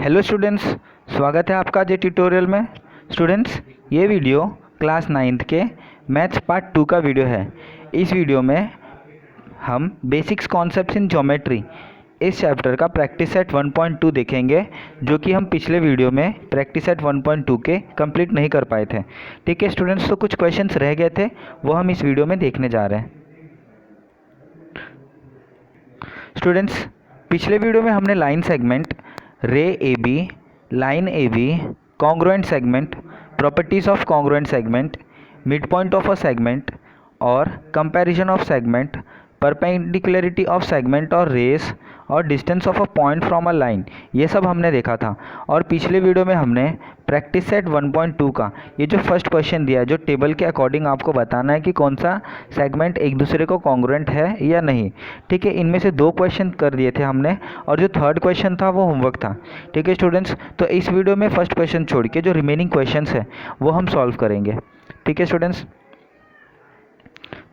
Hello students, स्वागत है आपका आज ट्यूटोरियल में। स्टूडेंट्स, ये वीडियो क्लास 9th के मैथ्स पार्ट 2 का वीडियो है। इस वीडियो में हम बेसिक्स कॉन्सेप्ट्स इन ज्योमेट्री इस चैप्टर का प्रैक्टिस सेट 1.2 देखेंगे, जो कि हम पिछले वीडियो में प्रैक्टिस सेट 1.2 के कंप्लीट नहीं कर पाए थे। ठीक है स्टूडेंट्स, तो कुछ क्वेश्चंस रह गए थे, वो हम इस वीडियो में देखने जा रहे हैं। स्टूडेंट्स, पिछले वीडियो में हमने line segment, ray A B, line A B, congruent segment, properties of congruent segment, midpoint of a segment और comparison of segment, perpendicularity of segment और रेस और distance of a point from a line, ये सब हमने देखा था। और पिछले वीडियो में हमने प्रैक्टिस सेट 1.2 का ये जो फर्स्ट क्वेश्चन दिया है, जो टेबल के अकॉर्डिंग आपको बताना है कि कौन सा सेगमेंट एक दूसरे को कॉन्ग्रुएंट है या नहीं। ठीक है, इनमें से 2 क्वेश्चन कर दिए थे हमने, और जो थर्ड क्वेश्चन था वो होमवर्क था। ठीक है स्टूडेंट्स, तो इस वीडियो में फर्स्ट क्वेश्चन छोड़ के जो रिमेनिंग क्वेश्चंस है वो हम सॉल्व करेंगे। ठीक है स्टूडेंट्स,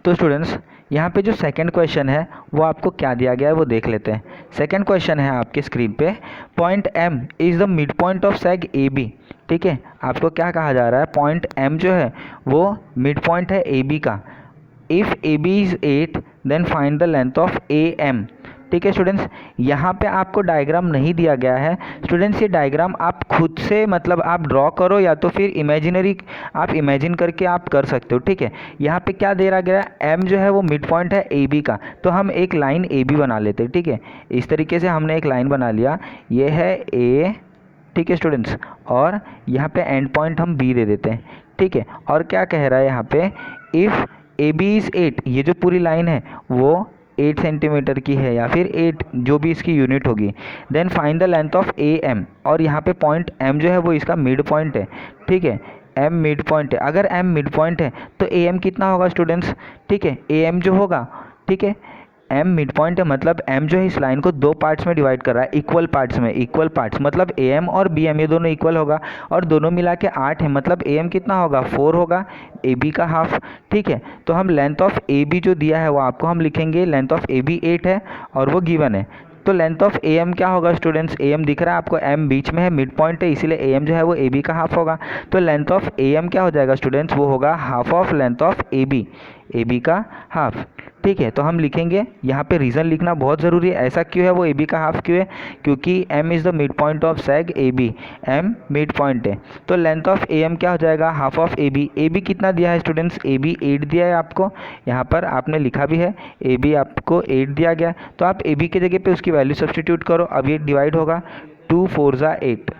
तो स्टूडेंट्स यहाँ पे जो सेकंड क्वेश्चन है वो आपको क्या दिया गया है वो देख लेते हैं। सेकंड क्वेश्चन है आपके स्क्रीन पे, point M is the mid point of सेग AB। ठीक है, आपको क्या कहा जा रहा है, पॉइंट M जो है वो मिड पॉइंट है AB का। If AB is 8 then find the length of AM। ठीक है स्टूडेंट्स, यहाँ पे आपको डायग्राम नहीं दिया गया है। स्टूडेंट्स, ये डायग्राम आप खुद से मतलब आप ड्रॉ करो या तो फिर इमेजिनरी आप इमेजिन करके आप कर सकते हो। ठीक है, यहाँ पे क्या दे रहा गया है, M जो है वो मिड पॉइंट है AB का, तो हम एक लाइन AB बना लेते हैं। ठीक है, इस तरीके से हमने एक लाइन बना लिया, ये है A। ठीक है स्टूडेंट्स, और यहाँ पे एंड पॉइंट हम B दे देते हैं। ठीक है, और क्या कह रहा है यहाँ पे, इफ़ AB इज़ 8, ये जो पूरी लाइन है वो 8 सेंटीमीटर की है या फिर 8 जो भी इसकी यूनिट होगी, then find the length of AM। और यहाँ पे पॉइंट M जो है वो इसका मिड पॉइंट है। ठीक है, M मिड पॉइंट है। अगर M मिड पॉइंट है तो AM कितना होगा स्टूडेंट्स। ठीक है, AM जो होगा, ठीक है, M मिड पॉइंट है, मतलब M जो है इस लाइन को 2 पार्ट्स में डिवाइड कर रहा है, इक्वल पार्ट्स में। इक्वल पार्ट्स मतलब AM और BM ये दोनों इक्वल होगा, और दोनों मिला के 8 है, मतलब AM कितना होगा, 4 होगा, AB का हाफ। ठीक है, तो हम लेंथ ऑफ AB जो दिया है वो आपको हम लिखेंगे, लेंथ ऑफ AB 8 है और वो गिवन है। तो लेंथ ऑफ AM क्या होगा स्टूडेंट्स, AM दिख रहा है आपको, M बीच में है, मिड पॉइंट है, इसीलिए AM जो है वो AB का हाफ होगा। तो लेंथ ऑफ AM क्या हो जाएगा स्टूडेंट्स, वो होगा half of length of AB का हाफ। ठीक है, तो हम लिखेंगे, यहाँ पे रीज़न लिखना बहुत ज़रूरी है। ऐसा क्यों है, वो AB का हाफ क्यों है, क्योंकि M is the mid point of सेग AB, M mid point है। तो लेंथ ऑफ AM क्या हो जाएगा, हाफ ऑफ AB। AB कितना दिया है स्टूडेंट्स, AB 8 दिया है आपको, यहाँ पर आपने लिखा भी है AB आपको 8 दिया गया, तो आप AB की जगह पे उसकी वैल्यू सब्सटीट्यूट करो। अब ये डिवाइड होगा, 2 4 जा 8।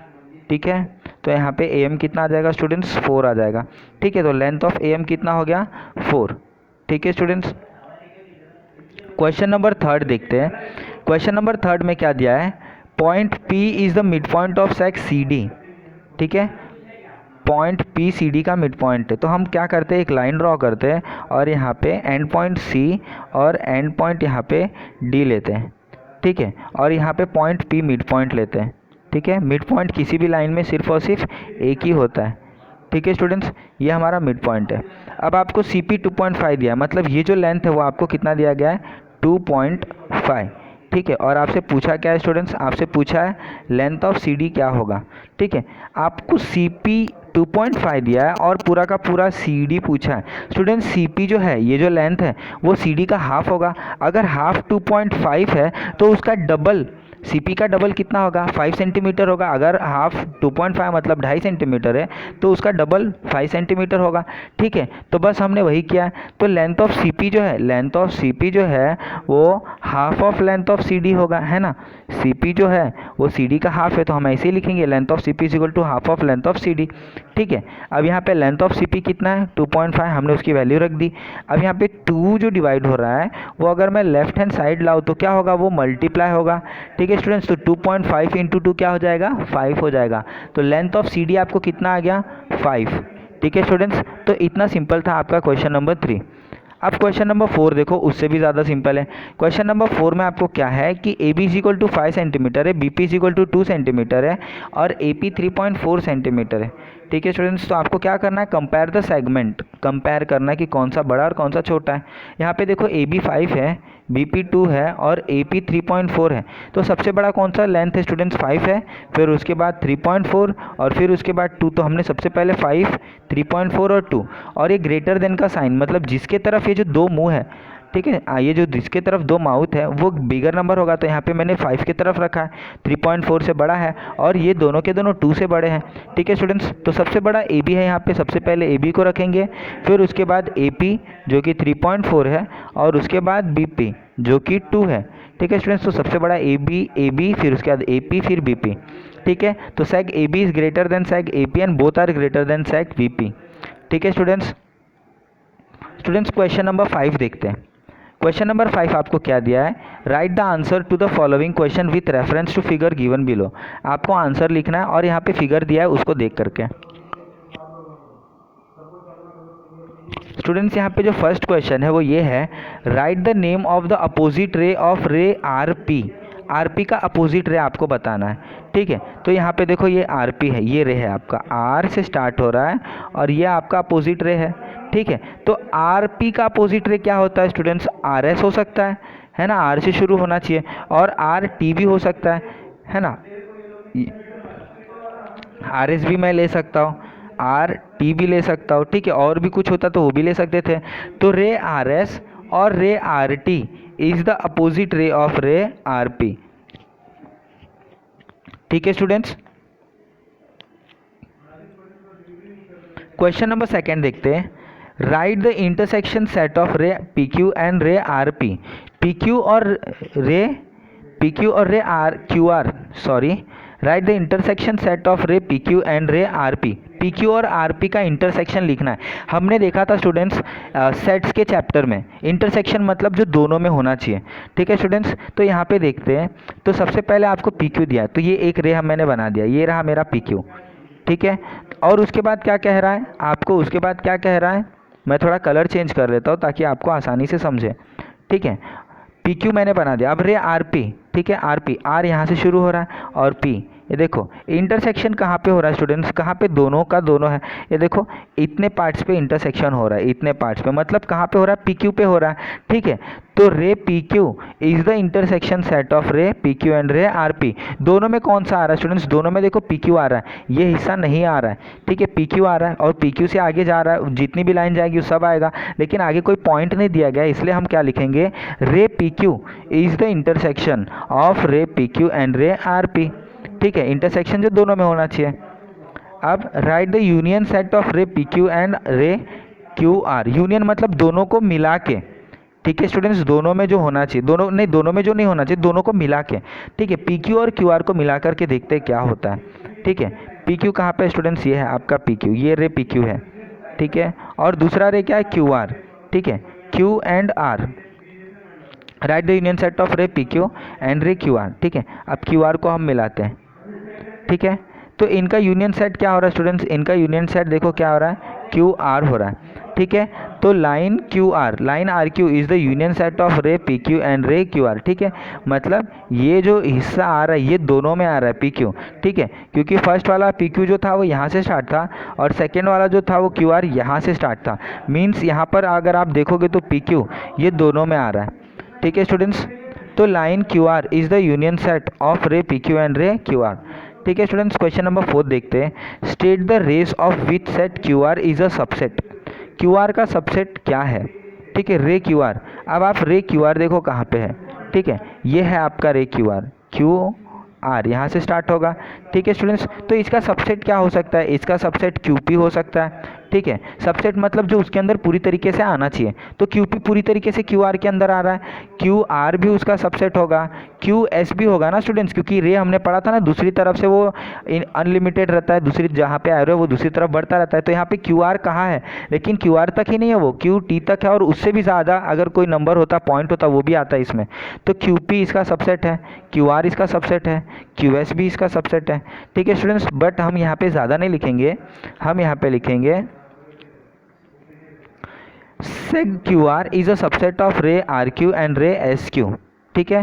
ठीक है, तो यहाँ पे AM कितना आ जाएगा स्टूडेंट्स, 4 आ जाएगा। ठीक है, तो लेंथ ऑफ AM कितना हो गया, 4। ठीक है स्टूडेंट्स, क्वेश्चन नंबर 3 देखते हैं। क्वेश्चन नंबर 3 में क्या दिया है, point P is the mid point of सेग CD। ठीक है, पॉइंट P CD का मिड पॉइंट है, तो हम क्या करते हैं, एक लाइन ड्रॉ करते हैं और यहाँ पे एंड पॉइंट C और एंड पॉइंट यहाँ पे D लेते हैं। ठीक है, और यहाँ पे पॉइंट P मिड पॉइंट लेते हैं। ठीक है, मिड पॉइंट किसी भी लाइन में सिर्फ और सिर्फ एक ही होता है। ठीक है स्टूडेंट्स, ये हमारा मिड पॉइंट है। अब आपको CP 2.5 दिया है, मतलब ये जो लेंथ है वो आपको कितना दिया गया है, 2.5। ठीक है, और आपसे पूछा क्या है स्टूडेंट्स, आपसे पूछा है लेंथ ऑफ CD क्या होगा। ठीक है, आपको CP 2.5 दिया है और पूरा का पूरा CD पूछा है। स्टूडेंट्स, CP जो है, ये जो लेंथ है वो CD का हाफ होगा। अगर हाफ 2.5 है तो उसका डबल, CP का डबल कितना होगा, 5 सेंटीमीटर होगा। अगर हाफ 2.5 मतलब 2.5 सेंटीमीटर है तो उसका डबल 5 सेंटीमीटर होगा। ठीक है, तो बस हमने वही किया है। तो लेंथ ऑफ CP जो है, लेंथ ऑफ CP जो है वो half of length of CD होगा, है ना। CP जो है वो CD का हाफ है, तो हम ऐसे ही लिखेंगे, length of CP is equal to half of length of CD। ठीक है, अब यहाँ पे लेंथ ऑफ CP कितना है, 2.5, हमने उसकी वैल्यू रख दी। अब यहाँ पे 2 जो डिवाइड हो रहा है वो अगर मैं लेफ्ट हैंड साइड लाऊँ तो क्या होगा, वो मल्टीप्लाई होगा। ठीक है स्टूडेंट्स, तो 2.5 इंटू 2 क्या हो जाएगा, 5 हो जाएगा। तो लेंथ ऑफ CD आपको कितना आ गया, 5। ठीक है स्टूडेंट्स, तो इतना सिंपल था आपका क्वेश्चन नंबर 3। अब क्वेश्चन नंबर 4 देखो, उससे भी ज़्यादा सिंपल है। क्वेश्चन नंबर 4 में आपको क्या है कि AB is equal to 5 centimetre है, BP is equal to 2 centimetre है और AP 3.4 सेंटीमीटर है। ठीक है स्टूडेंट्स, तो आपको क्या करना है, कंपेयर द सेगमेंट, कंपेयर करना है कि कौन सा बड़ा और कौन सा छोटा है। यहाँ पे देखो AB 5 है, BP 2 है और AP 3.4 है। तो सबसे बड़ा कौन सा लेंथ है स्टूडेंट्स, 5 है, फिर उसके बाद 3.4 और फिर उसके बाद 2। तो हमने सबसे पहले 5, 3.4 और 2, और ये ग्रेटर देन का साइन, मतलब जिसके तरफ ये जो दो मुंह है, ठीक है, ये जो जिसके तरफ दो माउथ है वो बिगर नंबर होगा। तो यहाँ पे मैंने 5 की तरफ रखा है, 3.4 से बड़ा है और ये दोनों के दोनों 2 से बड़े हैं। ठीक है स्टूडेंट्स, तो सबसे बड़ा AB है, यहाँ पे सबसे पहले AB को रखेंगे, फिर उसके बाद AP जो कि 3.4 है और उसके बाद BP जो कि 2 है। ठीक है स्टूडेंट्स, तो सबसे बड़ा AB, फिर उसके बाद AP, फिर BP। ठीक है, तो seg AB is greater than seg AP and both are greater than seg BP। ठीक है स्टूडेंट्स, क्वेश्चन नंबर 5 देखते हैं। क्वेश्चन नंबर 5 आपको क्या दिया है, write the answer to the following question with reference to figure given below. आपको answer लिखना है और यहाँ पे फिगर दिया है उसको देख करके। स्टूडेंट्स, यहाँ पे जो फर्स्ट क्वेश्चन है वो ये है, write the name of the opposite ray of रे RP। RP का अपोजिट रे आपको बताना है। ठीक है, तो यहाँ पे देखो ये RP है, ये रे है आपका, R से स्टार्ट हो रहा है और ये आपका अपोजिट रे है। ठीक है, तो RP का अपोजिट रे क्या होता है स्टूडेंट्स, RS हो सकता है ना, R से शुरू होना चाहिए, और RT भी हो सकता है ना, RS भी मैं ले सकता हूँ, RT भी ले सकता हूँ। ठीक है, और भी कुछ होता तो वो भी ले सकते थे। तो रे RS और रे RT is the opposite ray of रे RP। ठीक है स्टूडेंट्स, क्वेश्चन नंबर 2 देखते हैं, right the intersection set of रे PQ एंड रे RP। PQ और रे QR, sorry, right the intersection set of रे PQ एंड रे RP। PQ और RP का इंटरसेक्शन लिखना है। हमने देखा था स्टूडेंट्स सेट्स के चैप्टर में, इंटरसेक्शन मतलब जो दोनों में होना चाहिए। ठीक है स्टूडेंट्स, तो यहाँ पे देखते हैं, तो सबसे पहले आपको PQ दिया, तो ये एक रे मैंने बना दिया, ये रहा मेरा PQ। ठीक है, और उसके बाद क्या कह रहा है आपको, उसके बाद क्या कह रहा है, मैं थोड़ा कलर चेंज कर देता हूँ ताकि आपको आसानी से समझे। ठीक है, PQ मैंने बना दिया, अब रे RP। ठीक है, RP, R यहाँ से शुरू हो रहा है और P, ये देखो इंटरसेक्शन कहाँ पे हो रहा है स्टूडेंट्स, कहाँ पे, दोनों का दोनों है, ये देखो इतने पार्ट्स पे इंटरसेक्शन हो रहा है, इतने पार्ट्स पे, मतलब कहाँ पे हो रहा है, PQ पे हो रहा है। ठीक है, तो रे PQ is the intersection set of रे PQ एंड रे RP। दोनों में कौन सा आ रहा है स्टूडेंट्स, दोनों में देखो PQ आ रहा है, ये हिस्सा नहीं आ रहा है। ठीक है, PQ आ रहा है और PQ से आगे जा रहा है, जितनी भी लाइन जाएगी वो सब आएगा, लेकिन आगे कोई पॉइंट नहीं दिया गया, इसलिए हम क्या लिखेंगे, रे PQ is the intersection of रे PQ एंड रे RP। ठीक है, इंटरसेक्शन जो दोनों में होना चाहिए। अब right the union set of रे PQ एंड रे QR। यूनियन मतलब दोनों को मिला के। ठीक है स्टूडेंट्स, दोनों में जो होना चाहिए, दोनों में जो नहीं होना चाहिए, दोनों को मिला के। ठीक है, PQ और QR को मिला करके देखते हैं क्या होता है। ठीक है, PQ कहाँ पे स्टूडेंट्स, ये है आपका PQ, ये रे PQ है। ठीक है, और दूसरा रे क्या है, QR। ठीक है, Q and R, right the union set of रे PQ एंड रे QR। ठीक है, अब QR को हम मिलाते हैं। ठीक है, तो इनका यूनियन सेट क्या हो रहा है स्टूडेंट्स, इनका यूनियन सेट देखो क्या हो रहा है, QR हो रहा है। ठीक है, तो line QR, line RQ is the union set of रे PQ एंड रे QR। ठीक है, मतलब ये जो हिस्सा आ रहा है ये दोनों में आ रहा है PQ। ठीक है, क्योंकि फर्स्ट वाला PQ जो था वो यहाँ से स्टार्ट था और सेकेंड वाला जो था वो QR यहाँ से स्टार्ट था। मीन्स यहाँ पर अगर आप देखोगे तो PQ ये दोनों में आ रहा है। ठीक है स्टूडेंट्स, तो line QR is the union set of रे PQ एंड रे QR। ठीक है स्टूडेंट्स, क्वेश्चन नंबर 4 देखते हैं, state the rays of which set QR is a subset. QR का सबसेट क्या है। ठीक है, रे QR, अब आप रे QR देखो कहाँ पे है। ठीक है, ये है आपका रे QR यहाँ से स्टार्ट होगा। ठीक है स्टूडेंट्स, तो इसका सबसेट क्या हो सकता है, इसका सबसेट QP हो सकता है। ठीक है, सबसेट मतलब जो उसके अंदर पूरी तरीके से आना चाहिए, तो QP पूरी तरीके से QR के अंदर आ रहा है, QR भी उसका सबसेट होगा, QS भी होगा ना स्टूडेंट्स, क्योंकि रे हमने पढ़ा था ना दूसरी तरफ से वो अनलिमिटेड रहता है, दूसरी जहाँ पे एरो है वो दूसरी तरफ बढ़ता रहता है। तो यहाँ पे QR कहाँ है, लेकिन QR तक ही नहीं है, वो QT तक है और उससे भी ज़्यादा अगर कोई नंबर होता, पॉइंट होता, वो भी आता है इसमें। तो QP इसका सबसेट है, QR इसका सबसेट है, QS भी इसका सबसेट है। ठीक है स्टूडेंट्स, बट हम यहाँ पे ज़्यादा नहीं लिखेंगे, हम यहाँ पे लिखेंगे seg QR is a subset of ray RQ and ray SQ। ठीक है,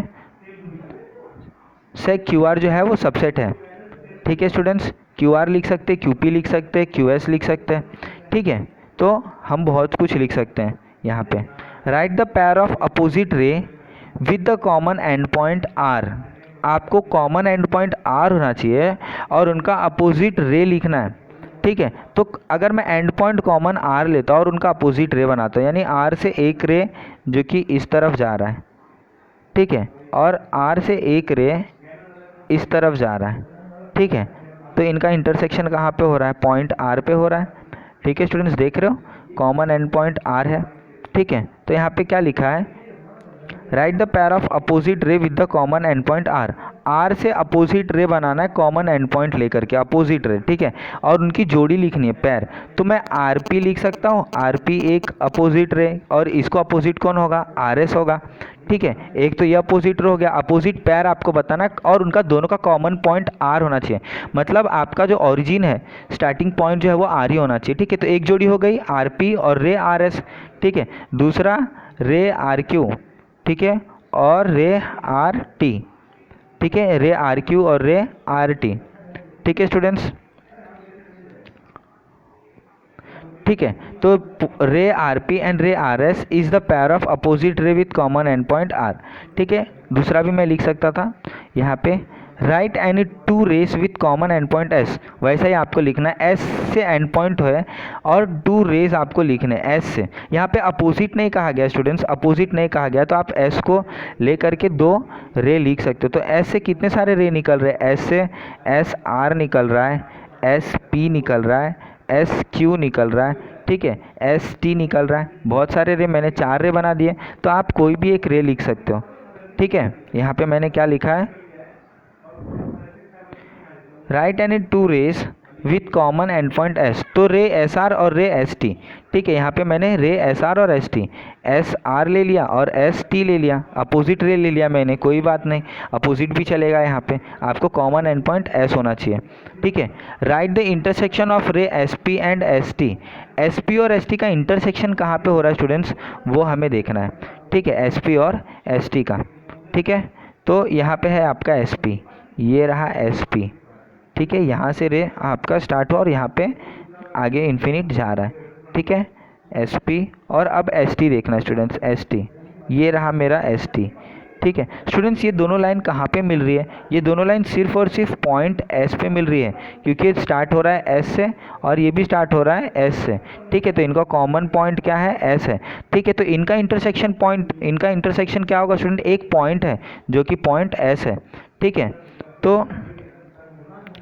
seg QR जो है वो सबसेट है। ठीक है स्टूडेंट्स, QR लिख सकते हैं, QP लिख सकते हैं, QS लिख सकते हैं, ठीक है। तो हम बहुत कुछ लिख सकते हैं यहाँ पे। Right the pair of opposite ray with the common end point R। आपको कॉमन एंड पॉइंट R होना चाहिए और उनका अपोजिट रे लिखना है, ठीक है। तो अगर मैं एंड पॉइंट कॉमन R लेता हूँ और उनका अपोजिट रे बनाता हूँ, यानी R से एक रे जो कि इस तरफ जा रहा है, ठीक है, और R से एक रे इस तरफ जा रहा है, ठीक है। तो इनका इंटरसेक्शन कहाँ पे हो रहा है? पॉइंट R पे हो रहा है, ठीक है स्टूडेंट्स, देख रहे हो कॉमन एंड पॉइंट R है, ठीक है। तो यहाँ पे क्या लिखा है? Write the pair of opposite ray with the common end point R से अपोजिट रे बनाना है कॉमन एंड पॉइंट लेकर के, अपोजिट रे, ठीक है, और उनकी जोड़ी लिखनी है, पैर। तो मैं RP लिख सकता हूँ, RP एक अपोजिट रे, और इसको अपोजिट कौन होगा? RS होगा, ठीक है। एक तो ये अपोजिट रे हो गया, अपोजिट पैर आपको बताना है, और उनका दोनों का कॉमन पॉइंट R होना चाहिए। मतलब आपका जो ओरिजिन है, स्टार्टिंग पॉइंट जो है वो R ही होना चाहिए, ठीक है। तो एक जोड़ी हो गई RP और रे RS, ठीक है। दूसरा रे RQ, ठीक है, और रे RT, ठीक है, रे RQ और रे RT, ठीक है स्टूडेंट्स, ठीक है। तो रे RP एंड रे RS is the pair of opposite ray with common end point R, ठीक है। दूसरा भी मैं लिख सकता था यहाँ पे, write any two rays with common end point S। वैसा ही आपको लिखना है, S से एंड पॉइंट है और टू रेस आपको लिखने हैं S से। यहाँ पे अपोजिट नहीं कहा गया स्टूडेंट्स, अपोजिट नहीं कहा गया, तो आप S को ले करके दो रे लिख सकते हो। तो S से कितने सारे रे निकल रहे हैं? S से SR निकल रहा है, SP निकल रहा है, SQ निकल रहा है, ठीक है, ST निकल रहा है। बहुत सारे रे, मैंने 4 रे बना दिए, तो आप कोई भी एक रे लिख सकते हो, ठीक है। यहाँ पे मैंने क्या लिखा है? Write any two rays with common end point S। तो रे SR और रे ST, ठीक है। यहाँ पे मैंने रे SR और ST, SR ले लिया और ST ले लिया, अपोजिट रे ले लिया मैंने, कोई बात नहीं, अपोजिट भी चलेगा। यहाँ पे आपको कॉमन एंड पॉइंट S होना चाहिए, ठीक है। राइट द इंटरसेक्शन ऑफ रे SP एंड ST। SP और ST का इंटरसेक्शन कहाँ पे हो रहा है स्टूडेंट्स? वो हमें देखना है, ठीक है, SP और ST का, ठीक है। तो यहाँ पे है आपका SP, ये रहा SP, ठीक है। यहाँ से रे आपका स्टार्ट हुआ और यहाँ पे आगे इन्फिनिट जा रहा है, ठीक है, SP। और अब ST देखना है स्टूडेंट्स, ST, ये रहा मेरा ST, ठीक है स्टूडेंट्स। ये दोनों लाइन कहाँ पे मिल रही है? ये दोनों लाइन सिर्फ और सिर्फ पॉइंट S पे मिल रही है, क्योंकि स्टार्ट हो रहा है S से और ये भी स्टार्ट हो रहा है S से, ठीक है। तो इनका कॉमन पॉइंट क्या है? S है, ठीक है। तो इनका इंटरसेक्शन पॉइंट, इनका इंटरसेक्शन क्या होगा स्टूडेंट? एक पॉइंट है जो कि पॉइंट S है, ठीक है। तो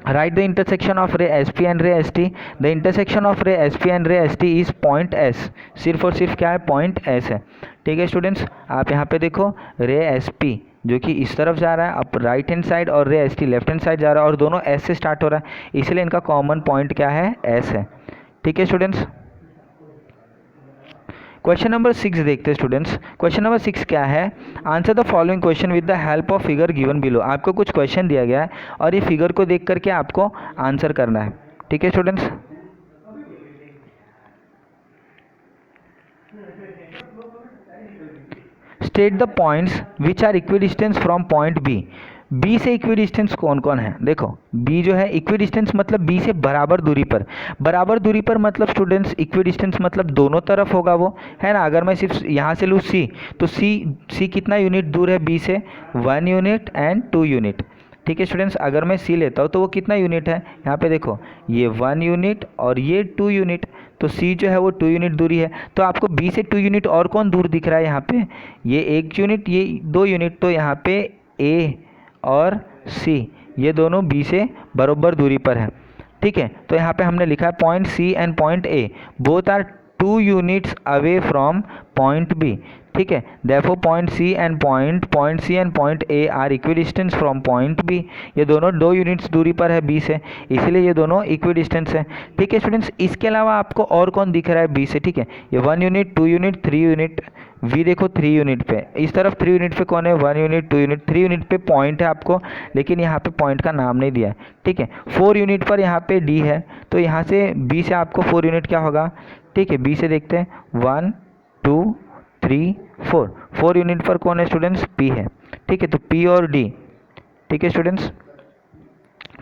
राइट द इंटरसेक्शन ऑफ रे SP एंड रे ST। द इंटरसेक्शन ऑफ रे SP एंड रे ST इज पॉइंट S। सिर्फ और सिर्फ क्या है? पॉइंट S है, ठीक है स्टूडेंट्स। आप यहाँ पे देखो, रे SP जो कि इस तरफ जा रहा है अप राइट हैंड साइड, और रे ST लेफ्ट हैंड साइड जा रहा है, और दोनों S से स्टार्ट हो रहा है, इसलिए इनका कॉमन पॉइंट क्या है? S है, ठीक है स्टूडेंट्स। क्वेश्चन नंबर 6 देखते हैं स्टूडेंट्स। क्वेश्चन नंबर 6 क्या है? Answer the following question with the help of figure given below. आपको कुछ क्वेश्चन दिया गया है और ये फिगर को देख करके आपको आंसर करना है, ठीक है students. State the points which are equidistance from point B से इक्विडिस्टेंस कौन कौन है? देखो, B जो है इक्विडिस्टेंस मतलब B से बराबर दूरी पर, बराबर दूरी पर मतलब स्टूडेंट्स इक्विडिस्टेंस मतलब दोनों तरफ होगा वो, है ना। अगर मैं सिर्फ यहाँ से लूँ C, तो C कितना यूनिट दूर है B से? 1 यूनिट एंड 2 यूनिट, ठीक है स्टूडेंट्स। अगर मैं C लेता हूँ तो वो कितना यूनिट है? यहाँ पे देखो, ये 1 यूनिट और ये 2 यूनिट, तो C जो है वो 2 यूनिट दूरी है। तो आपको B से 2 यूनिट और कौन दूर दिख रहा है यहाँ पे? ये 1 यूनिट, ये 2 यूनिट, तो यहाँ पे A और C ये दोनों B से बराबर दूरी पर है, ठीक है। तो यहाँ पे हमने लिखा है point C and point A both are 2 units away from point B, ठीक है। Therefore point C and point A are equidistance from point B। ये दोनों 2 यूनिट्स दूरी पर है B से, इसलिए ये दोनों इक्विडिस्टेंस है, ठीक है स्टूडेंट्स। इसके अलावा आपको और कौन दिख रहा है B से? ठीक है, ये 1 यूनिट, 2 यूनिट, 3 यूनिट, V देखो 3 यूनिट पे, इस तरफ 3 यूनिट पे कौन है? 1 यूनिट, 2 यूनिट, 3 यूनिट पे पॉइंट है आपको, लेकिन यहाँ पे पॉइंट का नाम नहीं दिया है, ठीक है। 4 यूनिट पर यहाँ पे D है, तो यहाँ से B से आपको 4 यूनिट क्या होगा? ठीक है, B से देखते हैं 1 2 3 4, 4 यूनिट पर कौन है स्टूडेंट्स? P है, ठीक है। तो P और D, ठीक है स्टूडेंट्स।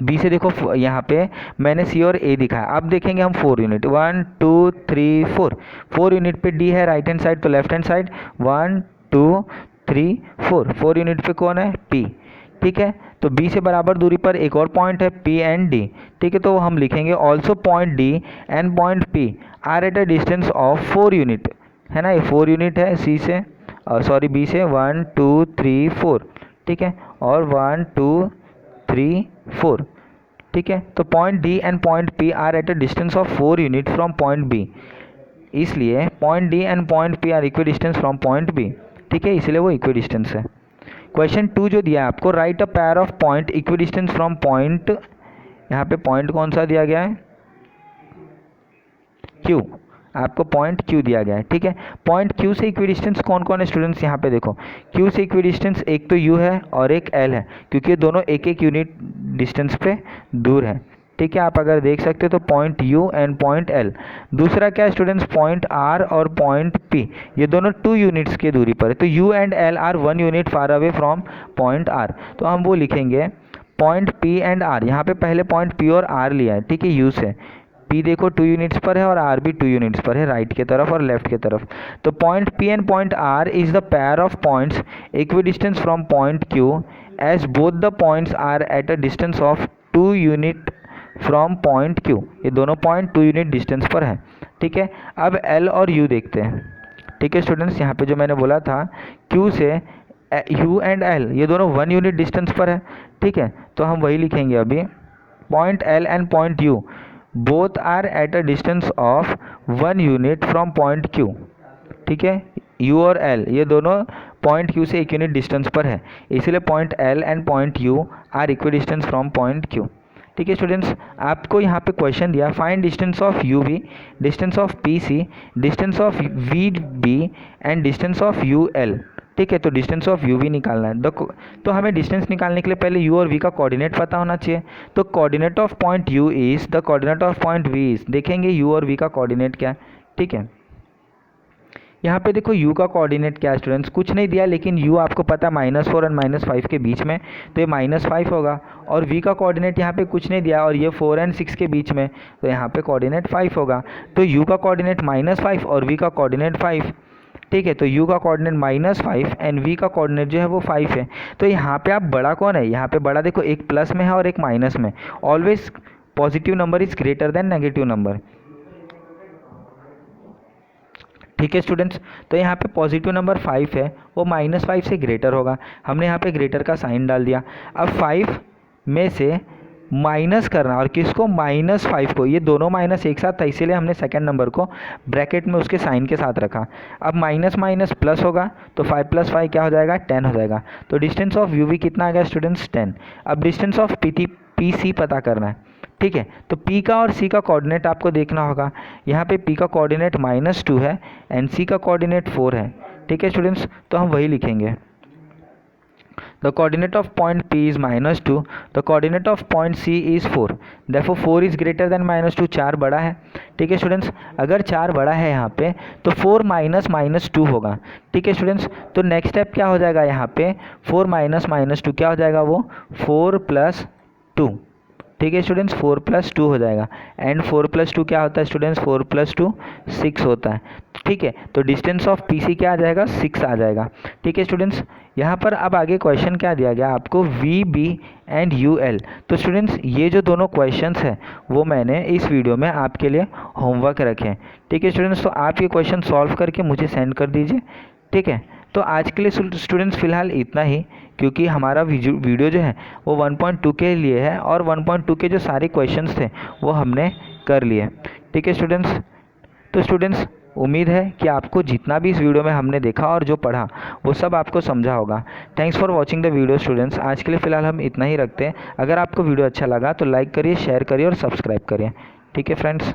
बी से देखो यहाँ पे मैंने सी और ए दिखा है। अब देखेंगे हम 4 यूनिट, 1 2 3 4, 4 यूनिट पे डी है राइट हैंड साइड, तो लेफ्ट हैंड साइड 1 2 3 4, 4 यूनिट पे कौन है, पी। ठीक है, तो बी से बराबर दूरी पर एक और पॉइंट है पी एंड डी। ठीक है, तो हम लिखेंगे also point D and point P are at a distance of 4 unit, है ना, ये 4 यूनिट है सी से, सॉरी बी से, 1 2 3 4। ठीक है, और 1 2 3 4। ठीक है, तो point D and point P are at a distance of 4 unit from point B, इसलिए point D and point P are equidistance from point B. ठीक है, इसलिए वो इक्वी डिस्टेंस है। क्वेश्चन 2 जो दिया है आपको, right a pair of point equi distance from point, यहाँ पे पॉइंट कौन सा दिया गया है, क्यू, आपको पॉइंट क्यू दिया गया है। ठीक है, पॉइंट क्यू से इक्वी डिस्टेंस कौन कौन है स्टूडेंट्स, यहाँ पे देखो क्यू से इक्वी डिस्टेंस एक तो यू है और एक एल है, क्योंकि दोनों एक एक यूनिट डिस्टेंस पे दूर है। ठीक है, आप अगर देख सकते हो तो point U and point L. दूसरा क्या है स्टूडेंट्स, पॉइंट आर और पॉइंट पी, ये दोनों 2 यूनिट्स की दूरी पर है, तो U and L are 1 unit far away from point R, तो हम वो लिखेंगे पॉइंट पी एंड आर। यहाँ पे पहले पॉइंट पी और आर लिया है, ठीक है, यू से, पी देखो 2 यूनिट्स पर है और आर भी 2 यूनिट्स पर है, राइट के तरफ और लेफ्ट के तरफ। तो point P and point R is the pair of points equidistance from point Q as both the points are at a distance of 2 unit from point Q, ये दोनों पॉइंट 2 यूनिट डिस्टेंस पर है। ठीक है, अब L और you देखते हैं। ठीक है स्टूडेंट्स, यहाँ पे जो मैंने बोला था क्यू से यू एंड एल ये दोनों 1 यूनिट डिस्टेंस पर है। ठीक है, तो हम वही लिखेंगे अभी, point L and point U both are at a distance of 1 unit from point Q. ठीक है, यू और एल ये दोनों पॉइंट क्यू से 1 यूनिट डिस्टेंस पर है, इसलिए point L and point U are equidistance from point Q. ठीक है स्टूडेंट्स, आपको यहाँ पे क्वेश्चन दिया find distance of U B, distance of P C, distance of V B and distance of U L. ठीक है, तो distance of you we निकालना है, तो हमें डिस्टेंस निकालने के लिए पहले यू और वी का कोऑर्डिनेट पता होना चाहिए। तो coordinate of point U is the coordinate of point V is, देखेंगे यू और वी का कोऑर्डिनेट क्या है। ठीक है, यहाँ पे देखो u का कोऑर्डिनेट क्या है स्टूडेंट्स, कुछ नहीं दिया, लेकिन u आपको पता -4 और -5 के बीच में, तो ये -5 होगा। और v का कोऑर्डिनेट यहाँ पे कुछ नहीं दिया और ये 4 और 6 के बीच में, तो यहाँ पे कोऑर्डिनेट 5 होगा। तो u का कोऑर्डिनेट -5 और v का कोऑर्डिनेट 5। ठीक है, तो u का कोऑर्डिनेट -5 एंड v का कोऑर्डिनेट जो है वो 5 है। तो यहाँ पे आप बड़ा कौन है, यहाँ पे बड़ा देखो एक प्लस में है और एक माइनस में, always positive number is greater then negative number. ठीक है स्टूडेंट्स, तो यहाँ पे पॉजिटिव नंबर 5 है, वो -5 से ग्रेटर होगा, हमने यहाँ पे ग्रेटर का साइन डाल दिया। अब 5 में से माइनस करना, और किसको, -5 को, ये दोनों माइनस एक साथ था, इसीलिए हमने सेकंड नंबर को ब्रैकेट में उसके साइन के साथ रखा। अब माइनस माइनस प्लस होगा, तो 5 + 5 क्या हो जाएगा, 10 हो जाएगा। तो डिस्टेंस ऑफ यू वी कितना आ गया स्टूडेंट्स, 10। अब डिस्टेंस ऑफ पी सी पता करना है। ठीक है, तो P का और C का कोऑर्डिनेट आपको देखना होगा। यहाँ पे P का कोऑर्डिनेट -2 है एंड C का कोऑर्डिनेट 4 है। ठीक है स्टूडेंट्स, तो हम वही लिखेंगे, the coordinate of point P is -2, the coordinate of point C is 4, therefore 4 is greater then -2, 4 बड़ा है। ठीक है स्टूडेंट्स, अगर 4 बड़ा है यहाँ पे तो 4 - -2 होगा। ठीक है स्टूडेंट्स, तो नेक्स्ट स्टेप क्या हो जाएगा, यहाँ पे 4 - -2 क्या हो जाएगा, वो 4 + 2। ठीक है स्टूडेंट्स, 4 + 2 हो जाएगा, एंड 4 + 2 क्या होता है स्टूडेंट्स, 4 + 2 6 होता है। ठीक है, तो डिस्टेंस ऑफ पीसी क्या आ जाएगा, 6 आ जाएगा। ठीक है स्टूडेंट्स, यहाँ पर अब आगे क्वेश्चन क्या दिया गया आपको, V B and U L. तो स्टूडेंट्स ये जो दोनों क्वेश्चंस हैं वो मैंने इस वीडियो में आपके लिए होमवर्क रखे हैं। ठीक है स्टूडेंट्स, तो आप ये क्वेश्चन सॉल्व करके मुझे सेंड कर दीजिए। ठीक है, तो आज के लिए स्टूडेंट्स फ़िलहाल इतना ही, क्योंकि हमारा वीडियो जो है वो 1.2 के लिए है और 1.2 के जो सारे क्वेश्चंस थे वो हमने कर लिए। ठीक है स्टूडेंट्स, तो स्टूडेंट्स उम्मीद है कि आपको जितना भी इस वीडियो में हमने देखा और जो पढ़ा वो सब आपको समझा होगा। Thanks for watching the video students, आज के लिए फ़िलहाल हम इतना ही रखते हैं। अगर आपको वीडियो अच्छा लगा तो लाइक करिए, शेयर करिए और सब्सक्राइब करिए। ठीक है फ्रेंड्स।